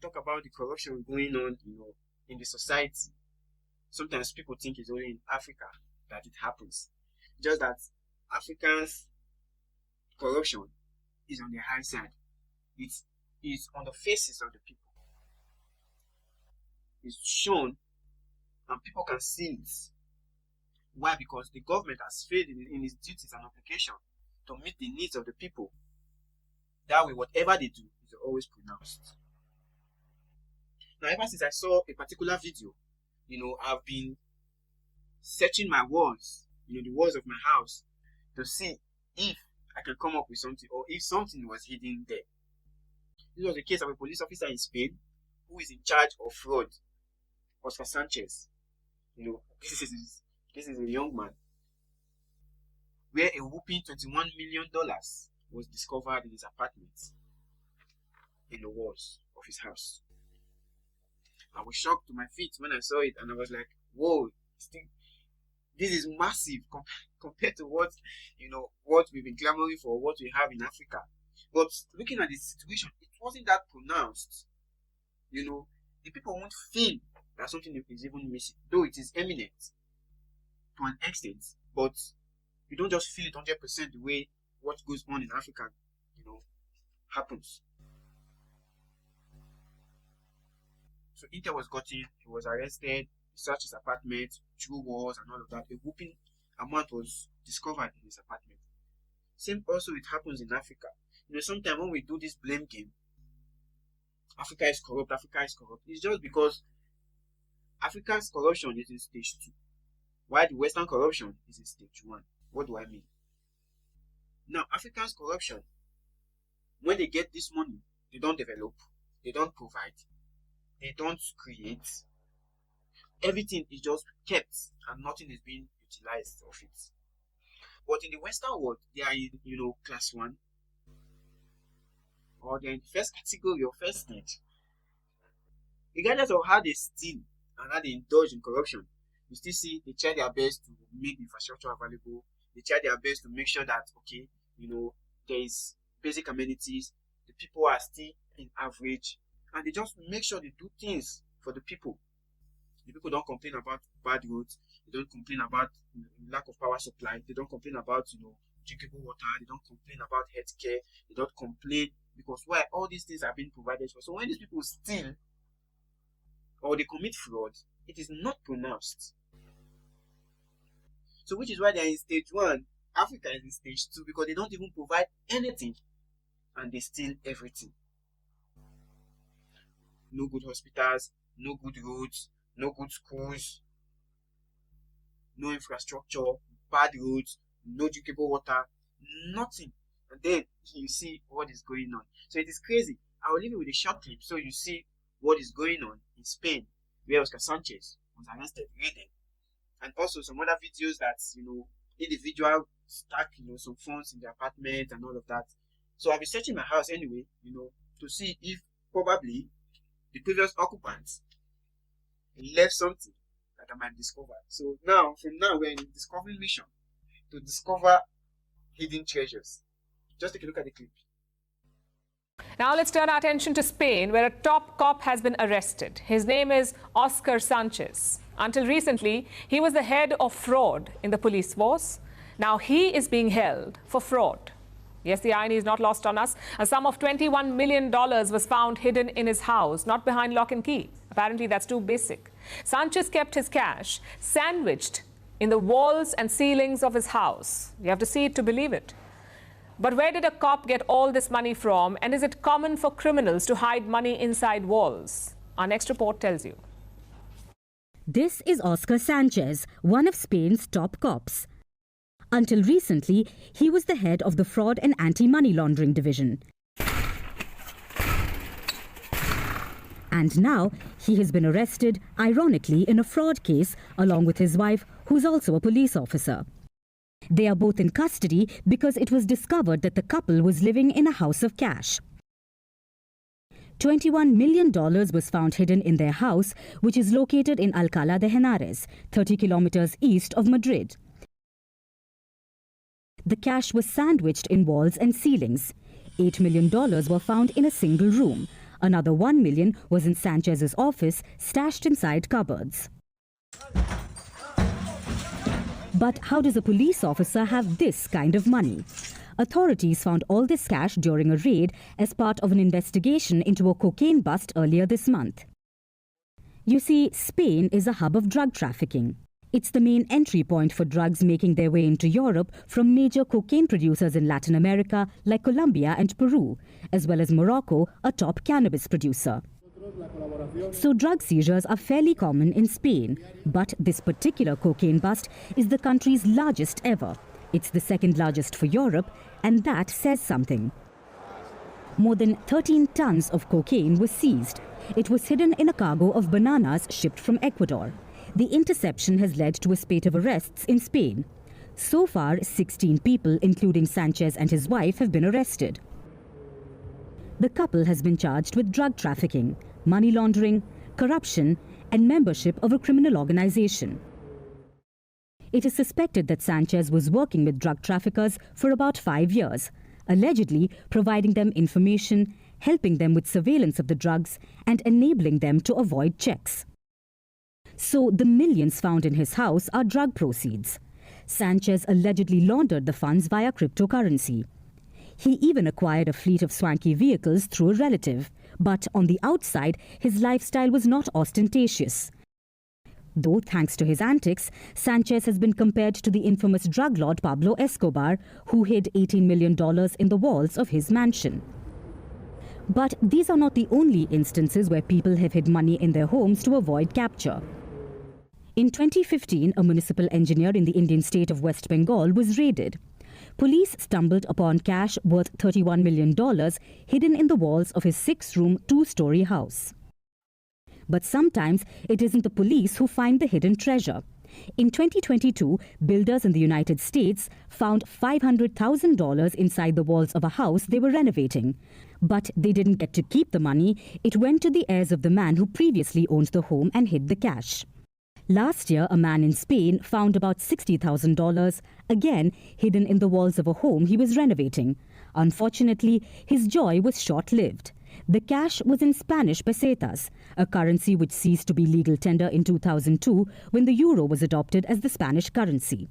talk about the corruption going on, in the society, sometimes people think it's only in Africa that it happens. Just that Africans' corruption is on the high side. It is on the faces of the people. It's shown and people can see it. Why? Because the government has failed in its duties and obligation to meet the needs of the people. That way, whatever they do is always pronounced. Now, ever since I saw a particular video, I've been searching my walls, the walls of my house, to see if I can come up with something or if something was hidden there. This was the case of a police officer in Spain who is in charge of fraud, Oscar Sanchez. This is a young man, where a whopping $21 million was discovered in his apartment in the walls of his house. I was shocked to my feet when I saw it, and I was like, whoa, this is massive compared to what we've been clamoring for, what we have in Africa. But looking at the situation, it wasn't that pronounced. The people won't feel that something is even missing, though it is eminent to an extent, but you don't just feel it 100% the way what goes on in Africa, happens. So Intel was gotten, he was arrested, he searched his apartment, through walls and all of that. A whooping amount was discovered in his apartment. Same also it happens in Africa. Sometimes when we do this blame game, Africa is corrupt, it's just because Africa's corruption is in stage 2, while the Western corruption is in stage 1. What do I mean? Now, Africans' corruption, when they get this money, they don't develop, they don't provide, they don't create. Everything is just kept and nothing is being utilized of it. But in the Western world, they are in, class 1, or they're in the first category or first stage. Regardless of how they steal and how they indulge in corruption, you still see they try their best to make the infrastructure available. They try their best to make sure that, there is basic amenities. The people are still in average. And they just make sure they do things for the people. The people don't complain about bad roads. They don't complain about lack of power supply. They don't complain about, drinkable water. They don't complain about healthcare. They don't complain because why? All these things are being provided for. So when these people steal or they commit fraud, it is not pronounced. So which is why they are in stage 1. Africa is in stage 2 because they don't even provide anything and they steal everything. No good hospitals, no good roads, no good schools, no infrastructure, bad roads, no drinkable water, nothing. And then you see what is going on. So it is crazy. I will leave you with a short clip so you see what is going on in Spain, where Oscar Sanchez was arrested, reading. And also some other videos that, individual stack, some phones in the apartment and all of that. So I'll be searching my house anyway, to see if probably the previous occupants left something that I might discover. So from now, we're in a discovery mission to discover hidden treasures. Just take a look at the clip. Now let's turn our attention to Spain, where a top cop has been arrested. His name is Oscar Sanchez. Until recently, he was the head of fraud in the police force. Now he is being held for fraud. Yes, the irony is not lost on us. A sum of $21 million was found hidden in his house, not behind lock and key. Apparently, that's too basic. Sanchez kept his cash sandwiched in the walls and ceilings of his house. You have to see it to believe it. But where did a cop get all this money from? And is it common for criminals to hide money inside walls? Our next report tells you. This is Oscar Sanchez, one of Spain's top cops. Until recently, he was the head of the Fraud and Anti-Money Laundering Division. And now, he has been arrested, ironically, in a fraud case, along with his wife, who's also a police officer. They are both in custody because it was discovered that the couple was living in a house of cash. $21 million was found hidden in their house, which is located in Alcalá de Henares, 30 kilometers east of Madrid. The cash was sandwiched in walls and ceilings. $8 million were found in a single room. Another 1 million was in Sanchez's office, stashed inside cupboards. But how does a police officer have this kind of money? Authorities found all this cash during a raid as part of an investigation into a cocaine bust earlier this month. You see, Spain is a hub of drug trafficking. It's the main entry point for drugs making their way into Europe from major cocaine producers in Latin America like Colombia and Peru, as well as Morocco, a top cannabis producer. So drug seizures are fairly common in Spain, but this particular cocaine bust is the country's largest ever. It's the second largest for Europe, and that says something. More than 13 tons of cocaine was seized. It was hidden in a cargo of bananas shipped from Ecuador. The interception has led to a spate of arrests in Spain. So far, 16 people, including Sanchez and his wife, have been arrested. The couple has been charged with drug trafficking, money laundering, corruption, and membership of a criminal organization. It is suspected that Sanchez was working with drug traffickers for about 5 years, allegedly providing them information, helping them with surveillance of the drugs, and enabling them to avoid checks. So the millions found in his house are drug proceeds. Sanchez allegedly laundered the funds via cryptocurrency. He even acquired a fleet of swanky vehicles through a relative. But on the outside, his lifestyle was not ostentatious. Though, thanks to his antics, Sanchez has been compared to the infamous drug lord Pablo Escobar, who hid $18 million in the walls of his mansion. But these are not the only instances where people have hid money in their homes to avoid capture. In 2015, a municipal engineer in the Indian state of West Bengal was raided. Police stumbled upon cash worth $31 million hidden in the walls of his 6-room, 2-story house. But sometimes it isn't the police who find the hidden treasure. In 2022, builders in the United States found $500,000 inside the walls of a house they were renovating. But they didn't get to keep the money. It went to the heirs of the man who previously owned the home and hid the cash. Last year, a man in Spain found about $60,000, again hidden in the walls of a home he was renovating. Unfortunately, his joy was short-lived. The cash was in Spanish pesetas, a currency which ceased to be legal tender in 2002 when the euro was adopted as the Spanish currency.